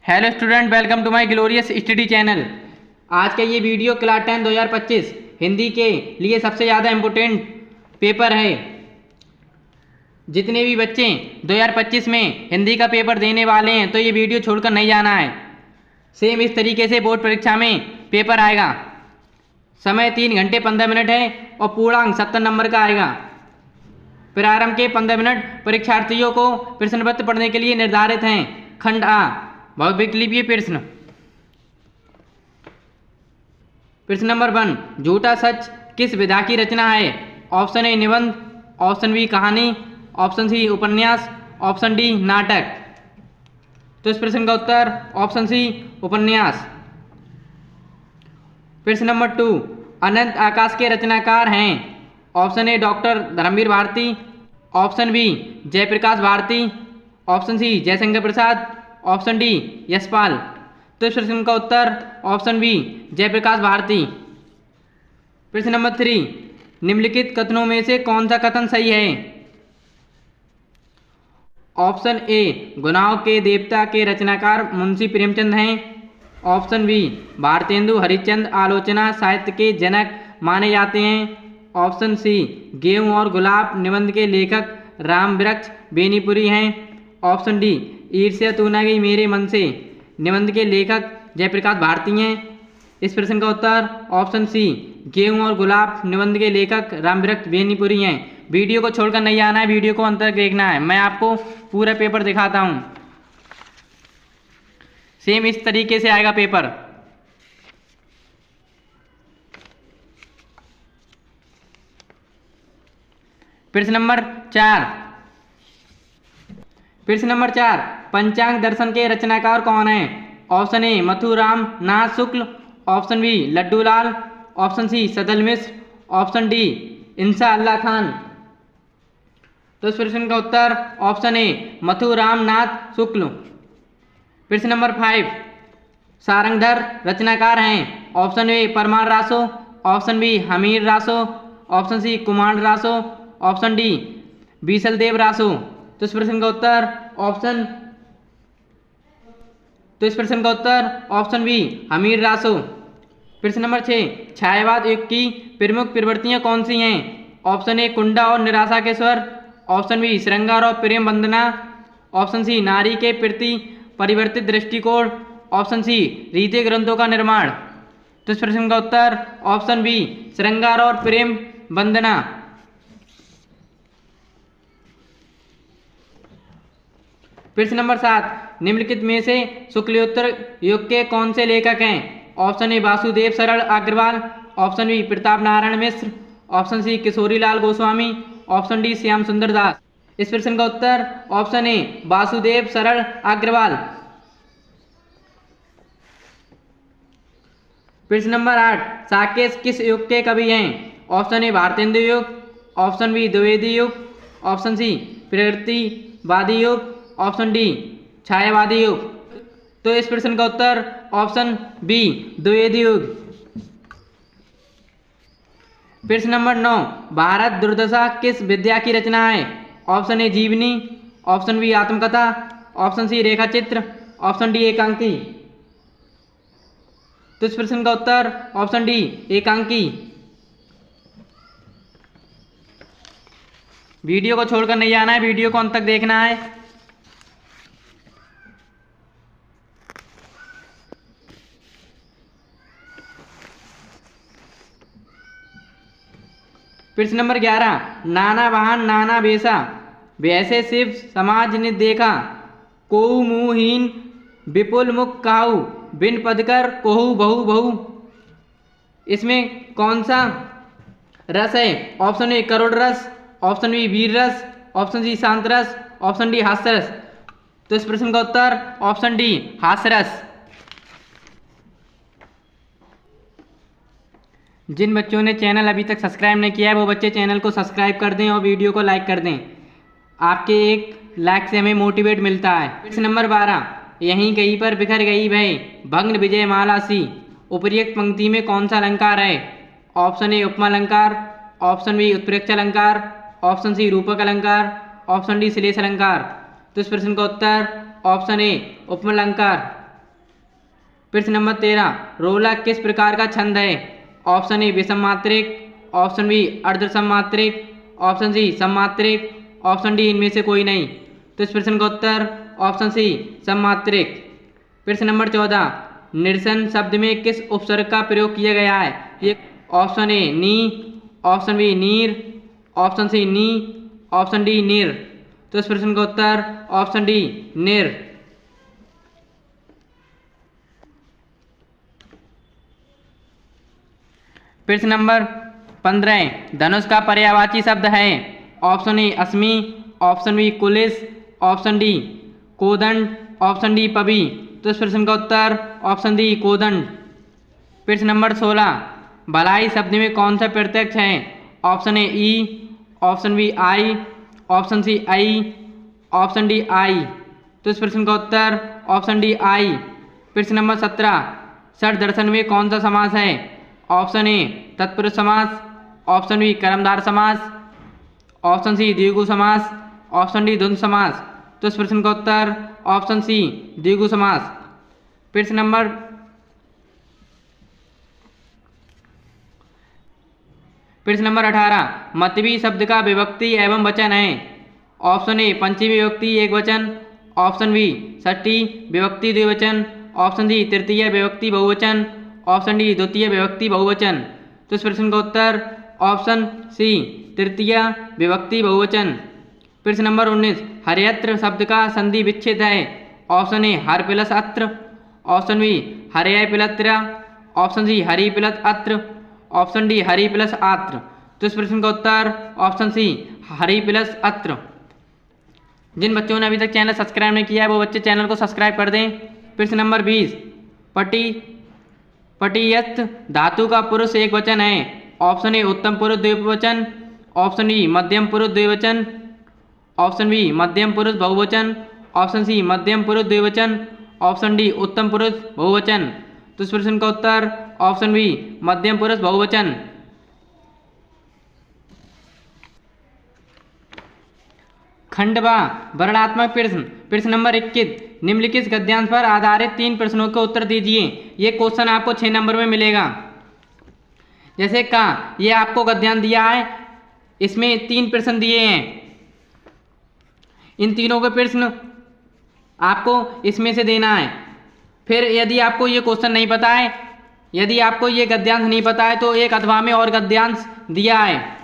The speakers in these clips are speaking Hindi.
Hello student, welcome to my glorious study channel. आज का ये वीडियो क्लास 10 2025 हिंदी के लिए सबसे ज़्यादा इम्पोर्टेंट पेपर है। जितने भी बच्चे 2025 में हिंदी का पेपर देने वाले हैं तो ये वीडियो छोड़कर नहीं जाना है। सेम इस तरीके से बोर्ड परीक्षा में पेपर आएगा। समय 3 घंटे 15 मिनट है और पूर्णांक 70 नंबर का आएगा। प्रारंभ के 15 मिनट परीक्षार्थियों को प्रश्न पत्र पढ़ने के लिए निर्धारित हैं। खंड आ, बहुविकल्पीय प्रश्न। प्रश्न नंबर 1, झूठा सच किस विधा की रचना है? ऑप्शन ए निबंध, ऑप्शन बी कहानी, ऑप्शन सी उपन्यास, ऑप्शन डी नाटक। तो इस प्रश्न का उत्तर ऑप्शन सी उपन्यास। प्रश्न नंबर 2, अनंत आकाश के रचनाकार हैं? Option A doctor Dharmveer Bharati, option B Jaiprakash Bharati, option C Jaishankar Prasad, option D Yashpal. तो इस प्रश्न का उत्तर ऑप्शन बी जयप्रकाश भारती। प्रश्न नंबर 3, निम्नलिखित कथनों में से कौन सा कथन सही है? ऑप्शन ए गुनाहों के देवता के रचनाकार मुंशी प्रेमचंद हैं, ऑप्शन बी भारतेंदु हरिश्चंद्र आलोचना साहित्य के जनक माने जाते हैं, ऑप्शन सी गेहूं और गुलाब निबंध के लेखक राम वृक्ष बेनीपुरी हैं, ऑप्शन डी ईर्ष्या तू न गई मेरे मन से निबंध के लेखक जयप्रकाश भारती हैं। इस प्रश्न का उत्तर ऑप्शन सी गेहूं और गुलाब निबंध के लेखक राम वृक्ष बेनीपुरी हैं। वीडियो को छोड़कर नहीं आना है, वीडियो को अंत तक देखना है। मैं आपको पूरा पेपर दिखाता हूं। सेम इस तरीके से आएगा पेपर। प्रश्न नंबर 4, पंचांग दर्शन के रचनाकार कौन है? Option A Mathuram Nath Shukla, option B Laddulal, option C Sadal Mishra, option D Insha Allah Khan. तो इस प्रश्न का उत्तर ऑप्शन ए मथुराम नाथ शुक्ल। प्रश्न नंबर 5, सारंगधर रचनाकार हैं? Option A Parmar Raso, option B Hammir Raso, option C Kumar Raso, option D Bisaldev Raso. तो इस प्रश्न का उत्तर ऑप्शन बी हमीर रासो। प्रश्न नंबर 6, छायावाद युग की प्रमुख प्रवृत्तियां कौन सी हैं? ऑप्शन ए कुंडा और निराशा के स्वर, ऑप्शन बी श्रृंगार और प्रेम वंदना, ऑप्शन सी नारी के प्रति परिवर्तित दृष्टिकोण, ऑप्शन सी रीति ग्रंथों का निर्माण। तो इस प्रश्न का उत्तर ऑप्शन बी श्रृंगार और प्रेम वंदना। प्रश्न नंबर 7, निम्नलिखित में से शुक्लोत्तर युग के कौन से लेखक हैं? Option A Vasudev Saral Agarwal, option B Pratap Narayan Mishra, option C Kishorilal Goswami, option D Shyam Sundar Das. इस प्रश्न का उत्तर ऑप्शन ए वासुदेव सरल अग्रवाल। प्रश्न नंबर 8, साकेत किस युग के कवि हैं? ऑप्शन ए भारतेंदु युग, ऑप्शन बी द्विवेदी युग, ऑप्शन सी प्रगतिवादी युग, ऑप्शन डी छायावादी युग। तो इस प्रश्न का उत्तर ऑप्शन बी द्विवेदी युग। प्रश्न नंबर 9, भारत दुर्दशा किस विद्या की रचना है? ऑप्शन ए जीवनी, ऑप्शन बी आत्मकथा, ऑप्शन सी रेखा चित्र, ऑप्शन डी एकांकी। तो इस प्रश्न का उत्तर ऑप्शन डी एकांकी। वीडियो को छोड़कर नहीं जाना है, वीडियो को अंत तक देखना है। प्रश्न नंबर 11, नाना वाहन नाना बेसा वैसे शिव समाज ने देखा, कोहु मुहीन विपुल मुख काहू बिन पदकर कोहु बहु बहु। इसमें कौन सा रस है? ऑप्शन ए करुण रस, ऑप्शन बी वीर रस, ऑप्शन सी शांत रस, ऑप्शन डी हास्य रस। तो इस प्रश्न का उत्तर ऑप्शन डी हास्य रस। जिन बच्चों ने चैनल अभी तक सब्सक्राइब नहीं किया है वो बच्चे चैनल को सब्सक्राइब कर दें और वीडियो को लाइक कर दें। आपके एक लाइक से हमें मोटिवेट मिलता है। प्रश्न नंबर 12, यहीं कहीं पर बिखर गई भय भग्न विजय माला सी उपर्युक्त पंक्ति में कौन सा अलंकार है? ऑप्शन ए उपमा अलंकार, ऑप्शन बी उत्प्रेक्षा अलंकार, ऑप्शन सी रूपक अलंकार, ऑप्शन डी श्लेष अलंकार। तो इस प्रश्न का उत्तर ऑप्शन ए उपमा अलंकार। प्रश्न नंबर 13, रोला किस प्रकार का छंद है? ऑप्शन ए विषम मात्रिक, ऑप्शन बी अर्ध सममात्रिक, ऑप्शन सी सममात्रिक, ऑप्शन डी इनमें से कोई नहीं। तो इस प्रश्न का उत्तर ऑप्शन सी सममात्रिक। प्रश्न नंबर 14, निरसन शब्द में किस उपसर्ग का प्रयोग किया गया है? ये ऑप्शन ए नी, ऑप्शन बी नीर, ऑप्शन सी नी, ऑप्शन डी निर। तो इस प्रश्न का उत्तर ऑप्शन डी निर। प्रश्न नंबर 15, धनुष का पर्यायवाची शब्द है? ऑप्शन ए अस्मि, ऑप्शन बी कुलिस, ऑप्शन डी कोदंड, ऑप्शन डी पबी। तो इस प्रश्न का उत्तर ऑप्शन डी कोदंड। प्रश्न नंबर 16, भलाई शब्द में कौन सा प्रत्यक्ष है? ऑप्शन ए ई, ऑप्शन बी आई, ऑप्शन सी आई, ऑप्शन डी आई। तो इस प्रश्न का उत्तर ऑप्शन डी आई। प्रश्न नंबर 17, षड दर्शन में कौन सा समास है? ऑप्शन ए तत्पुरुष समास, ऑप्शन बी कर्मधार समास, ऑप्शन सी द्विगु समास, ऑप्शन डी द्वंद्व समास। तो इस प्रश्न का उत्तर ऑप्शन सी द्विगु समास। प्रश्न नंबर 18, मतवी शब्द का विभक्ति एवं वचन है? ऑप्शन ए पंचमी विभक्ति एक वचन, ऑप्शन बी षष्ठी विभक्ति द्विवचन, ऑप्शन सी तृतीय विभक्ति बहुवचन, ऑप्शन डी द्वितीय विभक्ति बहुवचन। तो इस प्रश्न का उत्तर ऑप्शन सी तृतीय विभक्ति बहुवचन। प्रश्न नंबर 19, हर्यत्र शब्द का संधि विच्छेद है? ऑप्शन ए हर प्लस अत्र, ऑप्शन बी हर्य प्लत्र, ऑप्शन सी हरि प्लस अत्र, ऑप्शन डी हरि प्लस आत्र। तो इस प्रश्न का उत्तर ऑप्शन सी हरि प्लस अत्र। जिन बच्चों ने अभी तक चैनल सब्सक्राइब नहीं किया है वो बच्चे चैनल को सब्सक्राइब कर दें। प्रश्न नंबर 20, पटीयस्त धातु का पुरुष एक वचन है? ऑप्शन ए उत्तम पुरुष द्विवचन, ऑप्शन बी मध्यम पुरुष द्विवचन, ऑप्शन बी मध्यम पुरुष बहुवचन, ऑप्शन सी मध्यम पुरुष द्विवचन, ऑप्शन डी उत्तम पुरुष बहुवचन। तो इस प्रश्न का उत्तर ऑप्शन बी मध्यम पुरुष बहुवचन। खंडवा वर्णात्मक प्रश्न। प्रश्न नंबर 21, निम्नलिखित गद्यांश पर आधारित 3 प्रश्नों के उत्तर दीजिए। ये क्वेश्चन आपको 6 नंबर में मिलेगा। जैसे कहा ये आपको गद्यांश दिया है, इसमें 3 प्रश्न दिए हैं। इन तीनों के प्रश्न आपको इसमें से देना है। फिर यदि आपको ये क्वेश्चन नहीं पता है, यदि आपको ये गद्यांश नहीं पता है तो एक अथवा में और गद्यांश दिया है।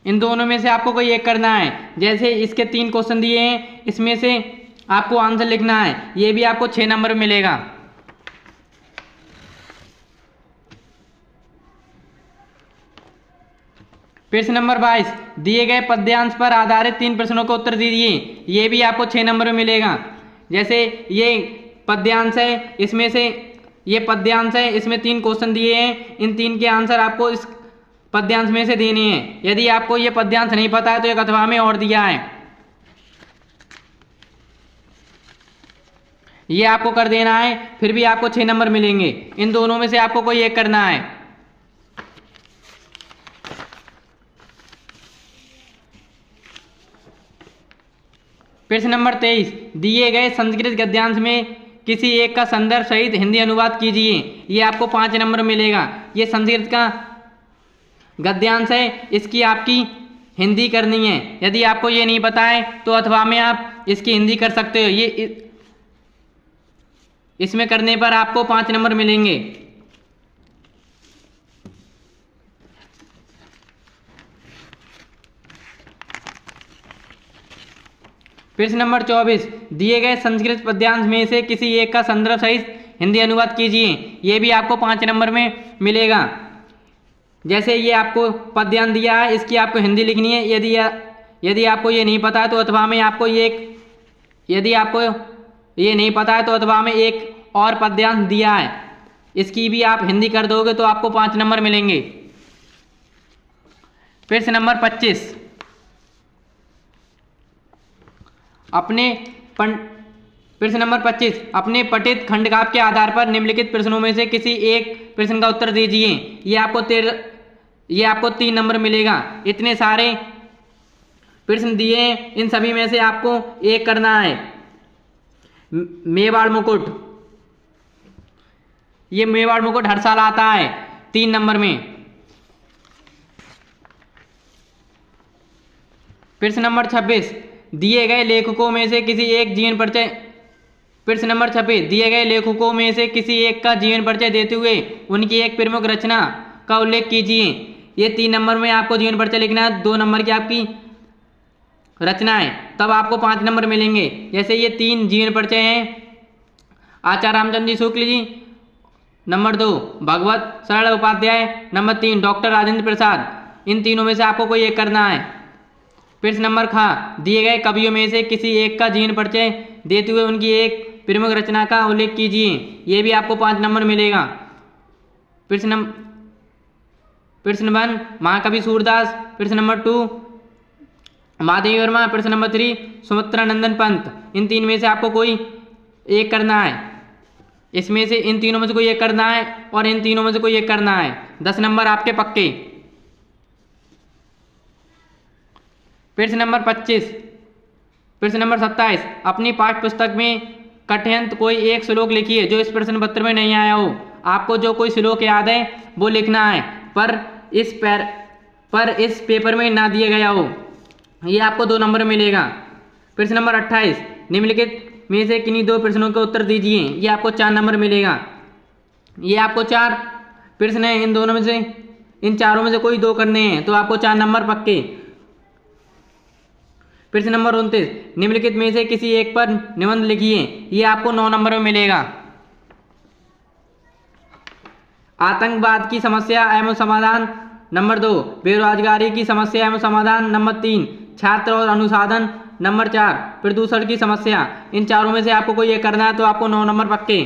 इन दोनों में से आपको कोई एक करना है। जैसे इसके 3 क्वेश्चन दिए हैं, इसमें से आपको आंसर लिखना है। ये भी आपको 6 नंबर में मिलेगा। प्रश्न नंबर 22, दिए गए पद्यांश पर आधारित 3 प्रश्नों को उत्तर दीजिए। ये भी आपको 6 नंबर में मिलेगा। जैसे ये पद्यांश है, इसमें से ये पद्यांश है, इसमें 3 क्वेश्चन दिए हैं। इन 3 के आंसर आपको इस पद्यांश में से देने हैं। यदि आपको ये पद्यांश नहीं पता है तो एक अथवा में और दिया है, ये आपको कर देना है। फिर भी आपको 6 नंबर मिलेंगे। इन दोनों में से आपको कोई एक करना है। प्रश्न नंबर 23, दिए गए संस्कृत गद्यांश में किसी एक का संदर्भ सहित हिंदी अनुवाद कीजिए। ये आपको 5 नंबर मिलेगा। ये संस्कृत का गद्यांश है, इसकी आपकी हिंदी करनी है। यदि आपको ये नहीं पता है तो अथवा में आप इसकी हिंदी कर सकते हो। ये इसमें करने पर आपको 5 नंबर मिलेंगे। प्रश्न नंबर 24, दिए गए संस्कृत पद्यांश में से किसी एक का संदर्भ सहित हिंदी अनुवाद कीजिए। ये भी आपको 5 नंबर में मिलेगा। जैसे ये आपको पद्यांश दिया है, इसकी आपको हिंदी लिखनी है। यदि आपको ये नहीं पता है तो अथवा में आपको यदि आपको ये नहीं पता है तो अथवा में एक और पद्यांश दिया है, इसकी भी आप हिंदी कर दोगे तो आपको 5 नंबर मिलेंगे। प्रश्न नंबर 25, प्रश्न नंबर 25, अपने पठित खंडकाव्य के आधार पर निम्नलिखित प्रश्नों में से किसी एक प्रश्न का उत्तर दीजिए। ये आपको 3 नंबर मिलेगा। इतने सारे प्रश्न दिए हैं, इन सभी में से आपको एक करना है। मेवाड़ मुकुट, ये मेवाड़ मुकुट हर साल आता है 3 नंबर में। प्रश्न नंबर 26, दिए गए लेखकों में से किसी एक जीवन परिचय। प्रश्न नंबर 26, दिए गए लेखकों में से किसी एक का जीवन परिचय देते हुए उनकी एक प्रमुख रचना का उल्लेख कीजिए। ये 3 नंबर में आपको जीवन परिचय लिखना है, 2 नंबर की आपकी रचना है, तब आपको 5 नंबर मिलेंगे। जैसे ये 3 जीवन परिचय हैं, आचार्य रामचंद्र जी शुक्ल जी, नंबर 2 भगवत सरल उपाध्याय, नंबर 3 डॉक्टर राजेंद्र प्रसाद। इन तीनों में से आपको कोई एक करना है। प्रश्न नंबर खा, दिए गए कवियों में से किसी एक का जीवन परिचय देते हुए उनकी एक प्रमुख रचना का उल्लेख कीजिए। ये भी आपको 5 नंबर मिलेगा। प्रश्न 1 महाकवि सूरदास, प्रश्न नंबर 2 महादेवी वर्मा, प्रश्न नंबर 3 सुमित्रा नंदन पंत। इन 3 में से आपको कोई एक करना है। इसमें से इन तीनों में से कोई एक करना है और इन तीनों में से कोई एक करना है। 10 नंबर आपके पक्के। प्रश्न नंबर 25, प्रश्न नंबर 27, अपनी पाठ्य पुस्तक में कठ्यंत कोई एक श्लोक लिखिए जो इस प्रश्न पत्र में नहीं आया हो। आपको जो कोई श्लोक याद है वो लिखना है, पर इस पेपर में ना दिया गया हो। ये आपको 2 नंबर मिलेगा। प्रश्न नंबर 28, निम्नलिखित में से किन्हीं 2 प्रश्नों के उत्तर दीजिए। ये आपको 4 नंबर मिलेगा। ये आपको 4 प्रश्न है, इन दोनों में से, इन चारों में से कोई 2 करने हैं, तो आपको 4 नंबर पक्के। प्रश्न नंबर 29, निम्नलिखित में से किसी एक पर निबंध लिखिए। ये आपको 9 नंबर में मिलेगा। आतंकवाद की समस्या एवं समाधान, नंबर 2 बेरोजगारी की समस्या एवं समाधान, नंबर 3 छात्र और अनुसाधन, नंबर 4 प्रदूषण की समस्या। इन चारों में से आपको कोई एक करना है, तो आपको 9 नंबर पक्के।